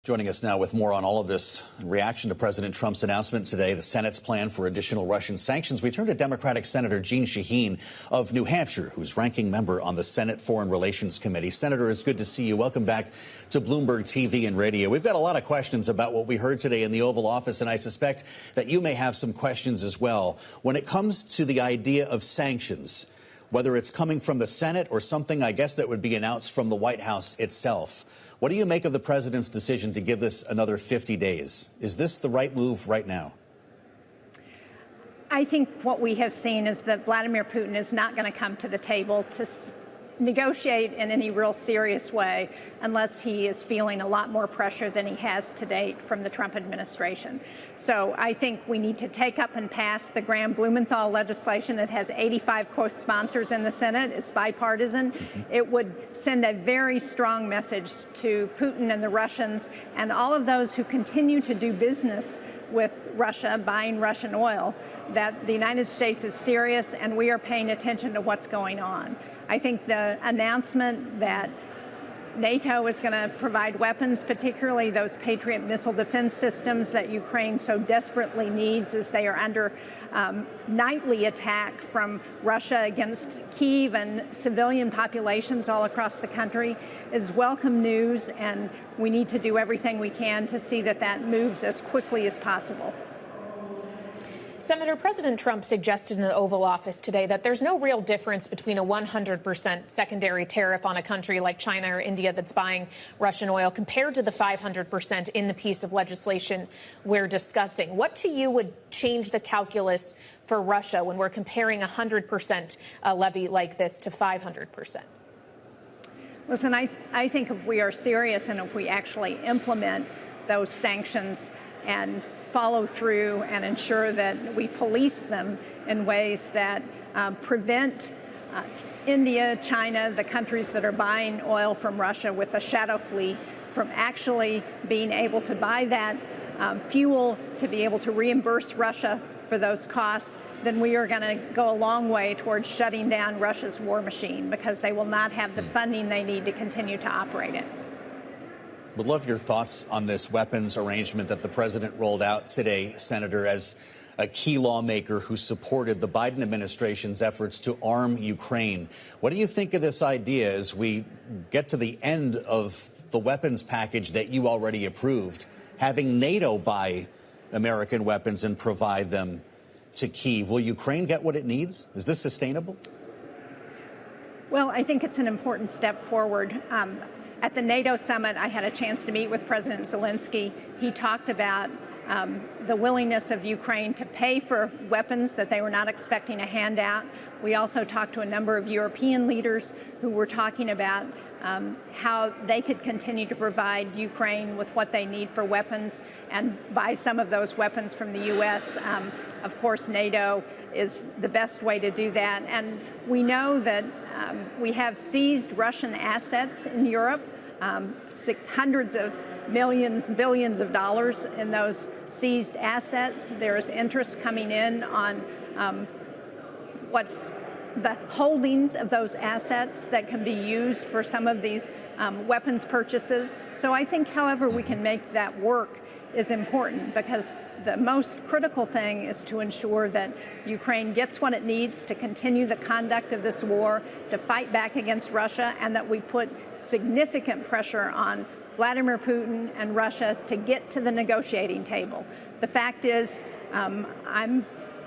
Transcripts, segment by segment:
Joining us now with more on all of this in reaction to President Trump's announcement today, the Senate's plan for additional Russian sanctions. We turn to Democratic Senator Shaheen of New Hampshire, who's ranking member on the Senate Foreign Relations Committee. Senator, it's good to see you. Welcome back to Bloomberg TV and radio. We've got a lot of questions about what we heard today in the Oval Office, and I suspect that you may have some questions as well. When it comes to the idea of sanctions, whether it's coming from the Senate or something, I guess, that would be announced from the White House itself, what do you make of the president's decision to give this another 50 days? Is this the right move right now? I think what we have seen is that Vladimir Putin is not going to come to the table to negotiate in any real serious way unless he is feeling a lot more pressure than he has to date from the Trump administration. So I think we need to take up and pass the Graham-Blumenthal legislation that has 85 co-sponsors in the Senate. It's bipartisan. It would send a very strong message to Putin and the Russians and all of those who continue to do business with Russia, buying Russian oil, that the United States is serious and we are paying attention to what's going on. I think the announcement that NATO is going to provide weapons, particularly those Patriot missile defense systems that Ukraine so desperately needs as they are under nightly attack from Russia against Kyiv and civilian populations all across the country, is welcome news, and we need to do everything we can to see that that moves as quickly as possible. Senator, President Trump suggested in the Oval Office today that there's no real difference between a 100% secondary tariff on a country like China or India that's buying Russian oil compared to the 500% in the piece of legislation we're discussing. What to you would change the calculus for Russia when we're comparing a 100% levy like this to 500%? Listen, I think if we are serious and if we actually implement those sanctions and follow through and ensure that we police them in ways that prevent India, China, the countries that are buying oil from Russia with a shadow fleet, from actually being able to buy that fuel to be able to reimburse Russia for those costs, then we are going to go a long way towards shutting down Russia's war machine, because they will not have the funding they need to continue to operate it. Would love your thoughts on this weapons arrangement that the president rolled out today, Senator, as a key lawmaker who supported the Biden administration's efforts to arm Ukraine. What do you think of this idea as we get to the end of the weapons package that you already approved, having NATO buy American weapons and provide them to Kyiv? Will Ukraine get what it needs? Is this sustainable? Well, I think it's an important step forward. At the NATO summit, I had a chance to meet with President Zelensky. He talked about the willingness of Ukraine to pay for weapons that they were not expecting a handout. We also talked to a number of European leaders who were talking about how they could continue to provide Ukraine with what they need for weapons and buy some of those weapons from the U.S. Of course, NATO is the best way to do that. And we know that we have seized Russian assets in Europe, hundreds of millions, billions of dollars in those seized assets. There is interest coming in on what's the holdings of those assets that can be used for some of these weapons purchases. So I think however we can make that work is important, because the most critical thing is to ensure that Ukraine gets what it needs to continue the conduct of this war, to fight back against Russia, and that we put significant pressure on Vladimir Putin and Russia to get to the negotiating table. The fact is, I'm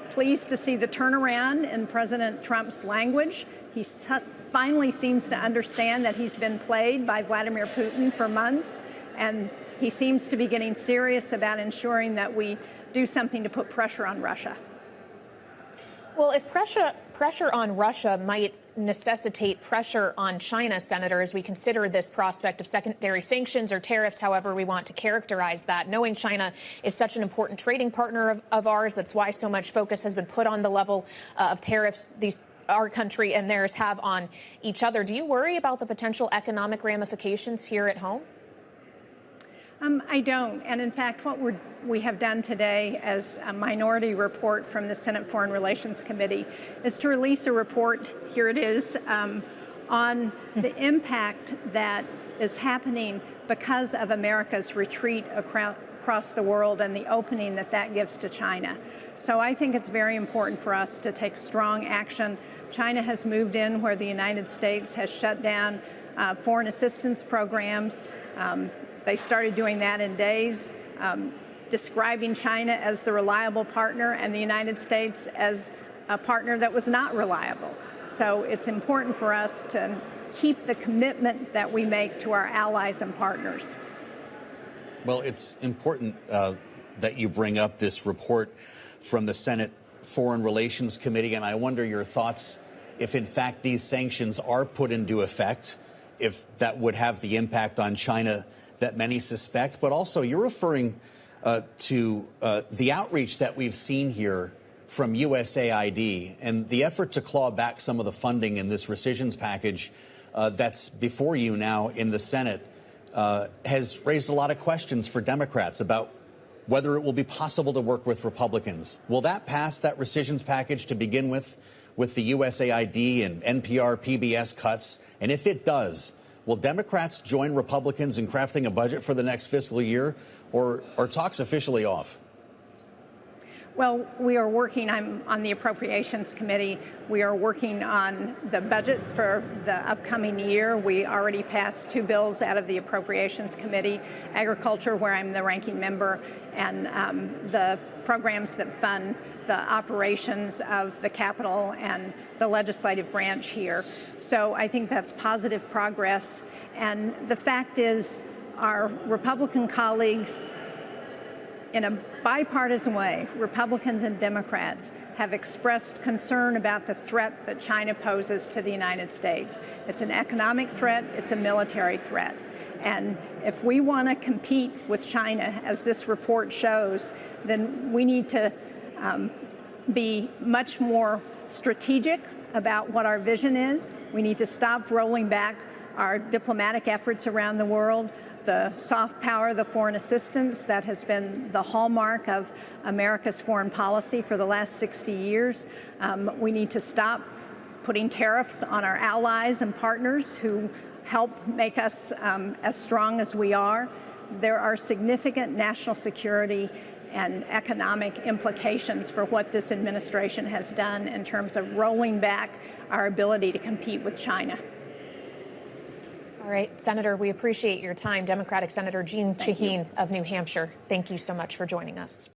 pleased to see the turnaround in President Trump's language. He finally seems to understand that he's been played by Vladimir Putin for months, and he seems to be getting serious about ensuring that we do something to put pressure on Russia. Well, if pressure on Russia might necessitate pressure on China, Senator, as we consider this prospect of secondary sanctions or tariffs, however we want to characterize that, knowing China is such an important trading partner of ours, that's why so much focus has been put on the level of tariffs our country and theirs have on each other. Do you worry about the potential economic ramifications here at home? I don't. And in fact, what we have done today as a minority report from the Senate Foreign Relations Committee is to release a report, here it is, on the impact that is happening because of America's retreat across the world and the opening that that gives to China. So I think it's very important for us to take strong action. China has moved in where the United States has shut down foreign assistance programs. They started doing that in days, describing China as the reliable partner and the United States as a partner that was not reliable. So it's important for us to keep the commitment that we make to our allies and partners. Well, it's important that you bring up this report from the Senate Foreign Relations Committee, and I wonder your thoughts if, in fact, these sanctions are put into effect, if that would have the impact on China that many suspect. But also, you're referring to the outreach that we've seen here from USAID and the effort to claw back some of the funding in this rescissions package that's before you now in the Senate has raised a lot of questions for Democrats about whether it will be possible to work with Republicans. Will that pass, that rescissions package, to begin with the USAID and NPR, PBS cuts? And if it does, will Democrats join Republicans in crafting a budget for the next fiscal year, or are talks officially off? Well, we are working, I'm on the Appropriations Committee. We are working on the budget for the upcoming year. We already passed 2 bills out of the Appropriations Committee, Agriculture, where I'm the ranking member, and the programs that fund the operations of the Capitol and the legislative branch here. So I think that's positive progress. And the fact is, our Republican colleagues, in a bipartisan way, Republicans and Democrats have expressed concern about the threat that China poses to the United States. It's an economic threat, it's a military threat. And if we want to compete with China, as this report shows, then we need to be much more strategic about what our vision is. We need to stop rolling back our diplomatic efforts around the world. The soft power, the foreign assistance, that has been the hallmark of America's foreign policy for the last 60 years. We need to stop putting tariffs on our allies and partners who help make us as strong as we are. There are significant national security and economic implications for what this administration has done in terms of rolling back our ability to compete with China. All right, Senator, we appreciate your time. Democratic Senator Jeanne Shaheen of New Hampshire, thank you so much for joining us.